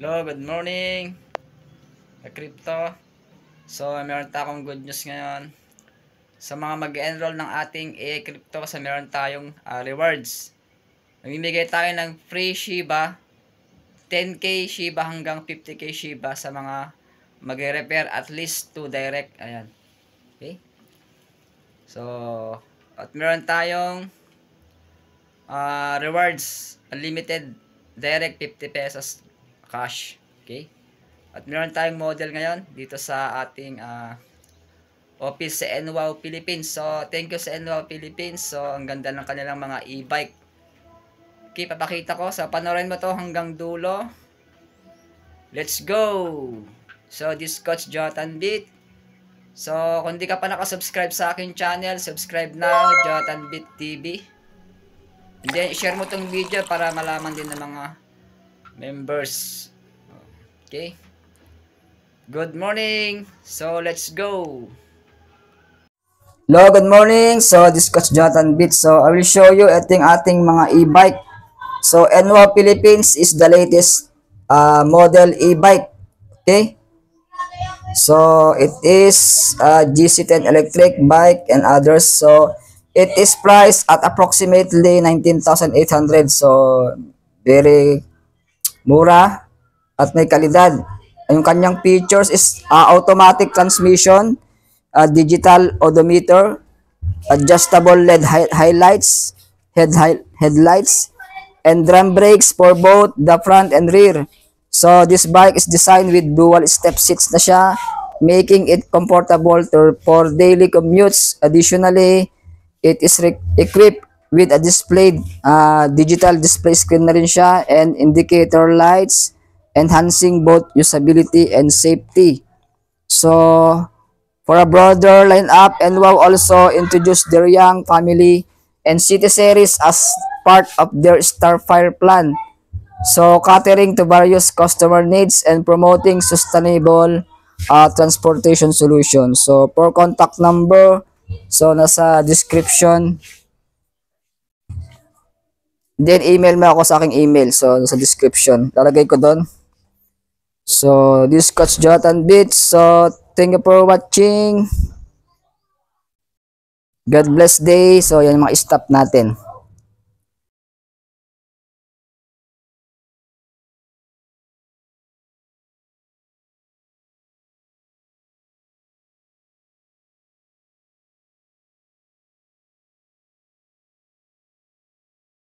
Hello, good morning, crypto. So, meron akong good news ngayon. Sa mga mag-enroll ng ating AI crypto, kasi meron tayong rewards. Namimigay tayo ng free Shiba, 10k Shiba hanggang 50k Shiba sa mga magre-repair at least 2 direct. Ayan. Okay? So, at meron tayong rewards, unlimited direct 50 pesos cash. Okay? At meron tayong model ngayon dito sa ating office sa NWOW Philippines. So, thank you sa NWOW Philippines. So, ang ganda ng kanilang mga e-bike. Okay, papakita ko. So, panoorin mo to hanggang dulo. Let's go! So, this Coach Jonathan Beat. So, kung di ka pa nakasubscribe sa aking channel, subscribe now, Jonathan Beat TV. And then, share mo tong video para malaman din ng mga members. Okay? Good morning! So, let's go! Hello, good morning! So, this is Coach Jonathan Beat. So, I will show you ating mga e-bike. So, NWOW Philippines is the latest model e-bike. Okay? So, it is GC10 electric bike and others. So, it is priced at approximately 19,800. So, very mura at may kalidad. Yung kanyang features is automatic transmission, digital odometer, adjustable LED headlights, and drum brakes for both the front and rear. So this bike is designed with dual step seats na siya, making it comfortable for daily commutes. Additionally, it is equipped with a digital display screen na rin siya and indicator lights, enhancing both usability and safety. So, for a broader lineup, NWOW also introduced their Young Family and City series as part of their Starfire plan. So, catering to various customer needs and promoting sustainable transportation solutions. So, for contact number, so nasa description. Then, email mo ako sa aking email. So, sa description. Lalagay ko doon. So, this is Coach Jonathan Beat. So, thank you for watching. God bless day. So, yan yung mga stop natin.